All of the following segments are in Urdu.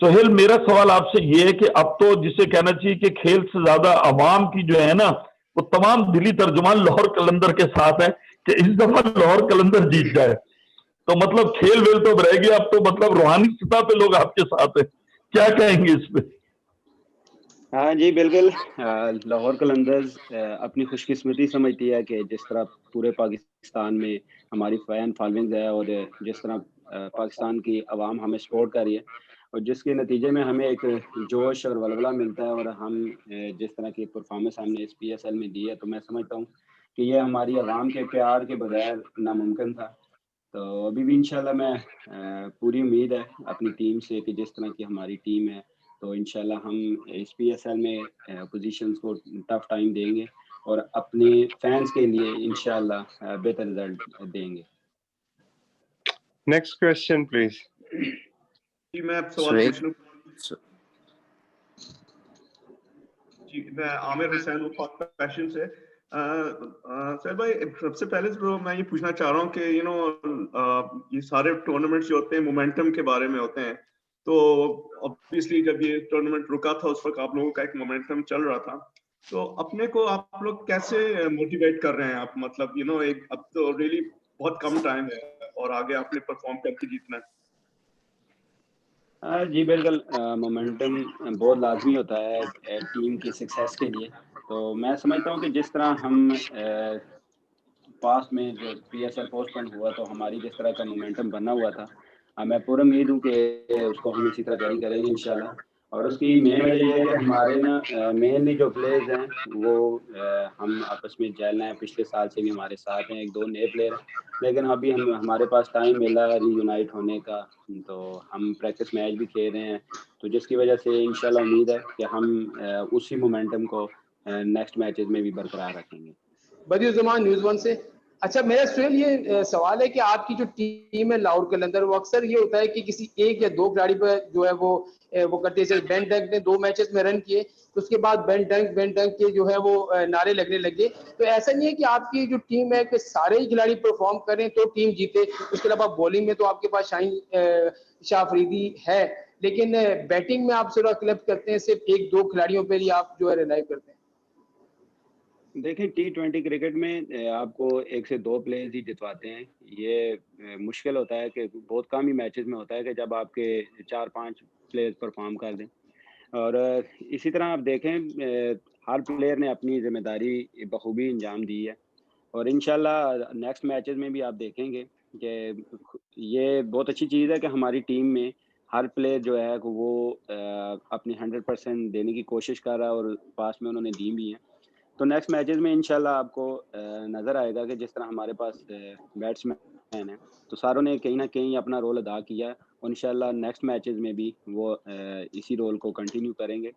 سہیل میرا سوال آپ سے یہ ہے کہ اب تو جسے کہنا چاہیے کہ کھیل سے زیادہ عوام کی جو ہے نا وہ تمام دلی ترجمان لاہور قلندر کے ساتھ ہے کہ اس دفعہ لاہور قلندر جیت جائے. تو مطلب کھیل ویل تو رہ گیا, اب تو مطلب روحانی سطح پہ لوگ آپ کے ساتھ ہیں, کیا کہیں گے اس پہ؟ ہاں جی بالکل. لاہور قلندرز اپنی خوش قسمتی سمجھتی ہے کہ جس طرح پورے پاکستان میں ہماری فین فالوئنگ ہے اور جس طرح پاکستان کی عوام ہمیں سپورٹ کر رہی ہے اور جس کے نتیجے میں ہمیں ایک جوش اور ولولہ ملتا ہے, اور ہم جس طرح کی پرفارمنس ہم نے اس PSL میں دی ہے تو میں سمجھتا ہوں کہ یہ ہماری عوام کے پیار کے بغیر ناممکن تھا. تو ابھی بھی انشاءاللہ میں پوری امید ہے اپنی ٹیم سے کہ جس طرح کی ہماری ٹیم ہے تو انشاءاللہ ہم اس PSL میں اپوزیشنز کو ٹف ٹائم دیں گے اور اپنے فینس کے لیے انشاءاللہ بہتر رزلٹ دیں گے. Next question please. جی میں سوال پوچھ لوں. جی میں عامر حسین ہوں پاک پیشن سے. سر بھائی سب سے پہلے میں یہ پوچھنا چاہ رہا ہوں کہ یہ سارے ٹورنامنٹس جو ہوتے ہیں مومنٹم کے بارے میں ہوتے ہیں, تو obviously جب یہ ٹورنامنٹ رکا تھا اس وقت آپ لوگوں کا ایک مومنٹم چل رہا تھا, تو اپنے کو آپ لوگ کیسے موٹیویٹ کر رہے ہیں آپ, مطلب ایک اب تو ریئلی بہت کم ٹائم ہے اور آگے آپ نے پرفارم کر کے جیتنا ہے. جی بالکل. مومنٹم بہت لازمی ہوتا ہے ٹیم کی سکسیس کے لیے. تو میں سمجھتا ہوں کہ جس طرح ہم پاسٹ میں جو PSL پوسٹ پون ہوا تو ہماری جس طرح کا مومنٹم بنا ہوا تھا, میں پورا امید ہوں کہ اس کو ہم اسی طرح جاری کریں گے انشاءاللہ. اور اس کی مین وجہ یہ ہے کہ ہمارے نا مینلی جو پلیئرز ہیں وہ ہم آپس میں جیل ہیں. پچھلے سال سے بھی ہمارے ساتھ ہیں, ایک دو نئے پلیئر ہیں, لیکن ابھی ہمارے پاس ٹائم ملا ری یونائٹ ہونے کا, تو ہم پریکٹس میچ بھی کھیل رہے ہیں, تو جس کی وجہ سے انشاءاللہ امید ہے کہ ہم اسی مومنٹم کو نیکسٹ میچز میں بھی برقرار رکھیں گے. بدیع الزمان نیوز 1 سے. اچھا میرا سہیل یہ سوال ہے کہ آپ کی جو ٹیم ہے لاہور قلندر, وہ اکثر یہ ہوتا ہے کہ کسی ایک یا دو کھلاڑی پہ جو ہے وہ کرتے ہیں. بین ڈنک نے 2 میچز میں رن کیے, تو اس کے بعد بین ڈنک کے جو ہے وہ نعرے لگنے لگے. تو ایسا نہیں ہے کہ آپ کی جو ٹیم ہے کہ سارے ہی کھلاڑی پرفارم کریں تو ٹیم جیتے. اس کے علاوہ بولنگ میں تو آپ کے پاس شاہین شاہ افریدی ہے, لیکن بیٹنگ میں آپ تھوڑا کلب کرتے ہیں, صرف 1-2 کھلاڑیوں پہ ہی آپ جو ہے ریلائی کرتے ہیں. دیکھیں T20 کرکٹ میں آپ کو 1 سے 2 پلیئرز ہی جتواتے ہیں. یہ مشکل ہوتا ہے کہ بہت کم ہی میچز میں ہوتا ہے کہ جب آپ کے 4-5 پلیئرز پرفارم کر دیں. اور اسی طرح آپ دیکھیں ہر پلیئر نے اپنی ذمہ داری بخوبی انجام دی ہے, اور انشاءاللہ نیکسٹ میچز میں بھی آپ دیکھیں گے کہ یہ بہت اچھی چیز ہے کہ ہماری ٹیم میں ہر پلیئر جو ہے وہ اپنی 100% دینے کی کوشش کر رہا ہے, اور پاس میں انہوں نے دی بھی ہیں. تو نیکسٹ میچز میں انشاءاللہ آپ کو نظر آئے گا کہ جس طرح ہمارے پاس بیٹسمین ہیں تو ساروں نے کہیں نہ کہیں اپنا رول ادا کیا ہے, اور انشاءاللہ نیکسٹ میچز میں بھی وہ اسی رول کو کنٹینیو کریں گے.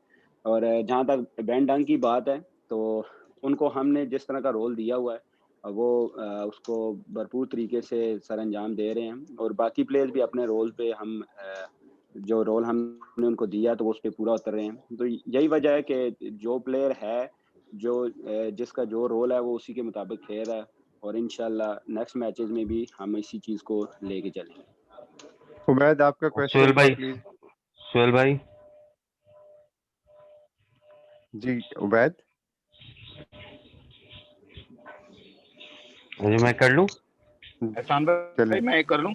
اور جہاں تک بین ڈنک کی بات ہے تو ان کو ہم نے جس طرح کا رول دیا ہوا ہے وہ اس کو بھرپور طریقے سے سر انجام دے رہے ہیں, اور باقی پلیئرز بھی اپنے رول پہ ہم جو رول ہم نے ان کو دیا تو وہ اس پہ پورا اتر رہے ہیں. تو یہی وجہ ہے کہ جو پلیئر ہے جو جس کا جو رول ہے وہ اسی کے مطابق کھیل رہا ہے, اور انشاءاللہ نیکسٹ میچز میں بھی ہم اسی چیز کو لے کے چلیں گے. عبید آپ کا کوسچن پلیز. سہیل بھائی جی عبید. میں کر لوں؟ احسان بھائی میں کر لوں؟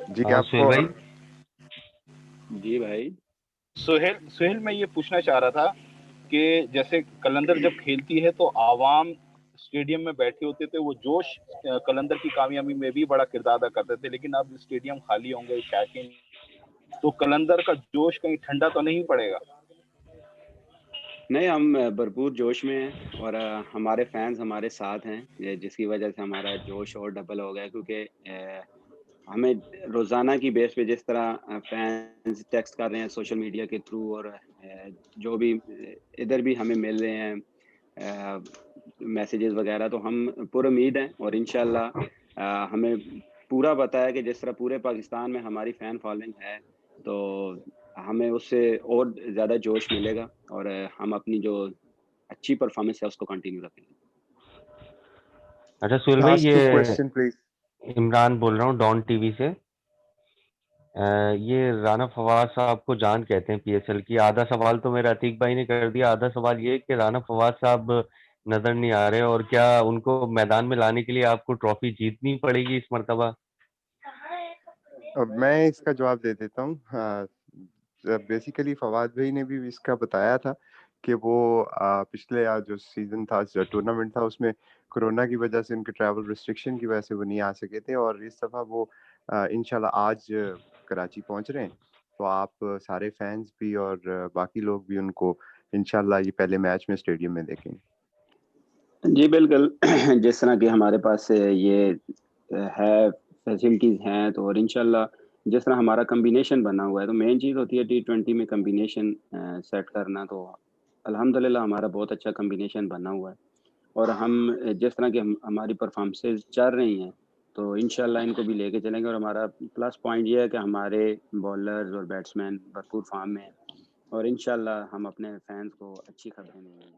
جی آپ سہیل کو. بھائی. جی بھائی. سہیل میں یہ پوچھنا چاہ رہا تھا کہ جیسے قلندر جب کھیلتی ہے تو عوام اسٹیڈیم میں بیٹھے ہوتے تھے, وہ جوش قلندر کی کامیابی میں بھی بڑا کردار ادا کرتے تھے, لیکن اب اسٹیڈیم خالی ہوں گے شائقین, تو قلندر کا جوش کہیں ٹھنڈا تو نہیں پڑے گا؟ نہیں, ہم بھرپور جوش میں ہیں اور ہمارے فینس ہمارے ساتھ ہیں, جس کی وجہ سے ہمارا جوش اور ڈبل ہو گیا, کیونکہ ہمیں روزانہ کی بیس پہ جس طرح فینس ٹیکسٹ کر رہے ہیں سوشل میڈیا کے تھرو, اور جو بھی ادھر بھی ہمیں مل رہے ہیں میسیجز وغیرہ, تو ہم پر امید ہیں اور انشاءاللہ ہمیں پورا پتہ ہے کہ جس طرح پورے پاکستان میں ہماری فین فالوئنگ ہے تو ہمیں اس سے اور زیادہ جوش ملے گا, اور ہم اپنی جو اچھی پرفارمنس ہے اس کو کنٹینیو رکھیں گے. اچھا سہیل بھائی, یہ عمران بول رہا ہوں ڈان ٹی وی سے. یہ رانا فواز صاحب کو جان کہتے ہیں پی ایس ایل کی. آدھا سوال تو میرا عتیق بھائی نے کر دیا. آدھا سوال یہ کہ رانا فواز صاحب نظر نہیں آ رہے اور کیا ان کو میدان میں لانے کے لیے آپ کو ٹرافی جیتنی پڑے گی اس مرتبہ؟ اب میں اس کا جواب دے دیتا ہوں. بیسیکلی فواد بھائی نے بھی اس کا بتایا تھا کہ وہ پچھلے جو سیزن تھا، جو ٹورنامنٹ تھا، اس میں کرونا کی وجہ سے ان کے ٹریول ریسٹرکشن کی وجہ سے وہ نہیں آ سکے تھے، اور اس دفعہ وہ انشاءاللہ آج کراچی پہنچ رہے ہیں. تو آپ سارے فینس بھی اور باقی لوگ بھی ان کو انشاءاللہ یہ پہلے میچ میں اسٹیڈیم میں دیکھیں گے. جی بالکل. جس طرح کہ ہمارے پاس یہ ہے فیسلٹیز ہیں، تو اور انشاءاللہ جس طرح ہمارا کمبینیشن بنا ہوا ہے، تو مین چیز ہوتی ہے T20 میں کمبینیشن سیٹ کرنا. تو الحمدللہ ہمارا بہت اچھا کمبینیشن بنا ہوا ہے، اور ہم جس طرح کہ ہماری پرفارمنسز چل رہی ہیں تو انشاءاللہ ان کو بھی لے کے چلیں گے. اور ہمارا پلس پوائنٹ یہ ہے کہ ہمارے بولرز اور بیٹسمین بھرپور فارم میں ہیں، اور انشاءاللہ ہم اپنے فینس کو اچھی خبریں دیں گے.